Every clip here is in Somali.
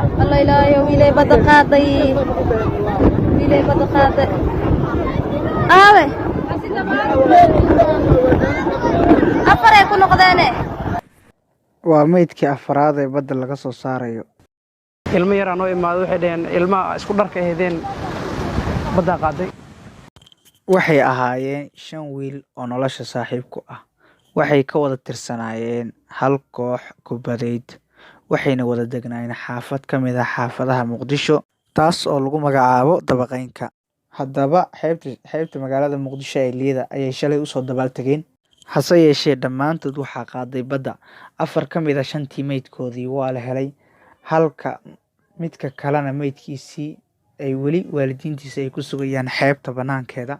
الله إلهي ويلي بدقاتي ويلي بدقاتي آوي أفري كل نقداني waa meydkii afraad ee badda laga soo saarayo. ilmo yar aan oo imaado waxay dhaheen ilma isku dharka ahaydeen badda qaaday. Waxay ahaayeen 5 wiil oo nolosha saaxiib ku ah. Waxay ka wada tirsanaayeen hal koox kubadeed. Waxayna wada degnaayeen xaafad ka mid ah xaafadaha Muqdisho, taas oo lagu magacaabo Dabaqeynka. Haddaba xeebta magaalada Muqdisho ee Liida ayay shalay u soo dabaaltageen. Hase yeeshee dhammaantood waxaa qaaday badda. 4 ka mid ah 5tii meydkoodii waa la helay, halka midka kalena meydkiisii ay weli waalidiintiisa ay ku sugayaan xeebta banaankeeda.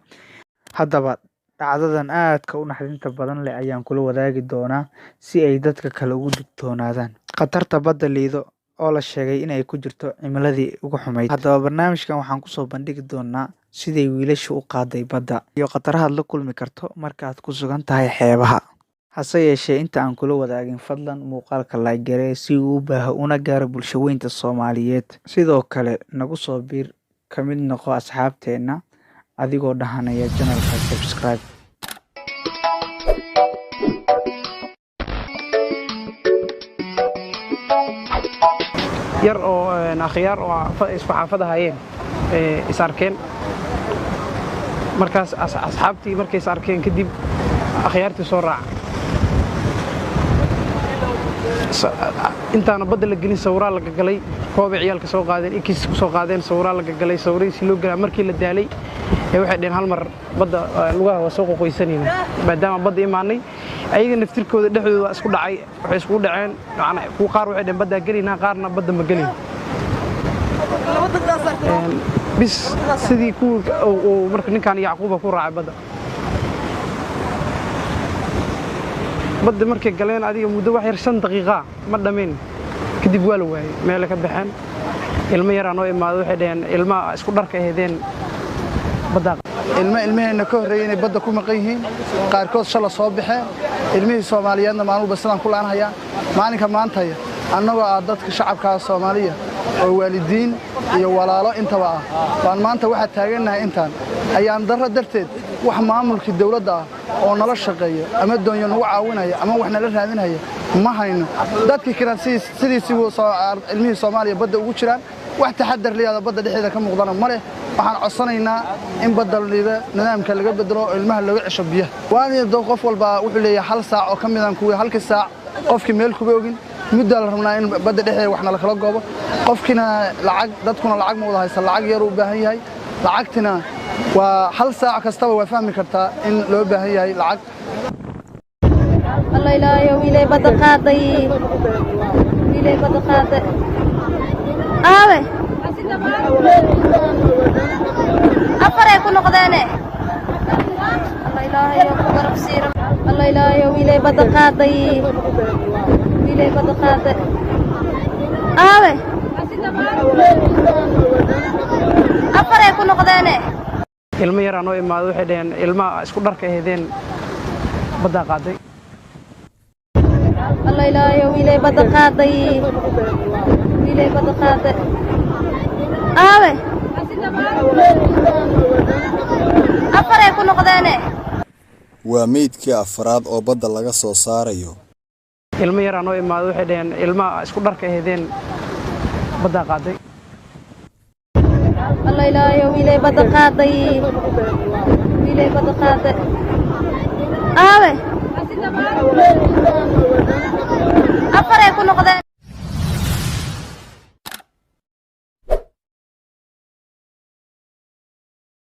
Haddaba dhacdadan aadka u naxdinta badan leh ayaan kula wadaagi doonaa si ay dadka kale ugu digtoonaadaan. Khatarta badda Liido oo la sheegay in ay ku jirto cimiladii ugu xumayd. Haddaba barnaamijkan waxaan kusoo bandhigi doonaa siday wiilashu u qaaday badda iyo khataraha la kulmi karto markaad ku sugan tahay xeebaha. Hase yeeshee inta aan kula wadaagin fadlan muuqaalka like garee si uu u baaho una gaaro bulshaweynta Soomaaliyeed. Sidoo kale nagu soo biir ka mid noqo asxaabteena adigoo dhahanaya channelka subscribe. yar oo akhyaar oo isku xaafada hayeen is arkeen markaas asxaabtii markay is arkeen kadib akhyaartii soo raac intaana badda la gelin sawirraa la galay koob ciyaalka soo qaadeen ikiis ku soo qaadeen sawirraa la galay sawirriisi loo galay markii la daalay waxay dheen hal mar badda lugaha waa soo qoqoysanayna maadaama badda imaanay ayaga naftirkooda dhexdooda isku dhacay waxay isku dhaceen ku qaar waxay dheen badda gelinaa qaarna badda ma gelin bis sidii ku marka ninkan Yacquuba ku raacay badda markay galeen adiga muddo wax yar 5 daqiiqo ma dhameyn kadib waa la waayay meel ka baxeen ilmo yar aan oo imaado waxay dhaheen ilma isku dharka ahaydeen badda ilmaheena ka horeeyay inay badda ku maqan yihiin qaarkood shala soo baxeen ilmihii Soomaaliyeedna maalmo sidaan ku laanayaa maalinka maanta annagoo ah dadka shacabka Soomaaliya oo waalidiin iyo walaalo intaba ah waan maanta waxa taaganahay intaan ayaan darro darteed wax maamulkii dawladda oo nala shaqeeyo ama doonyo nagu caawinaya ama wax nala raadinaya ma hayno dadkii kale sidii ilmihii Soomaaliya badda ugu jiraan wax taxadar leeyahay badda dhexdeeda ka muuqdana ma leh waxaan codsanaynaa in badda Liida nidaamka laga bedelo ilmaha laga cisho biyaha waana dad qof walba wuxuu leeyahay hal saac oo kamid kuwa halkii saac qofkii meel ku oogin muddo la rabnaa in badda dhexdeeda wax nala kala goobo qofkina lacag dadkuna lacag ma wada haysan lacag yar u baahan yahay lacagtina waa hal saac kastaba waa fahmi kartaa in loo baahan yahay lacag الله إلهي ويلي بدقاتي ويلي بدقاتي آوي أفري كل نقداني الله إلهي وكبر بصير الله إلهي ويلي بدقاتي ويلي بدقاتي آوي أفري كل نقداني ilmo yar aan oo imaado waxay dhaheen ilma isku dharka ahaydeen badda qaaday. الله إلهي ويلي بدقاتي ويلي بدقاتي آوي أفري كل نقداني waa meydkii afraad oo badda laga soo saarayo. ilmo yar aan oo imaado waxay dhaheen ilma isku dharka ahaydeen badda qaaday. الله إلهي ويلي بدقاتي ويلي بدقاتي آوي أفري كل نقداني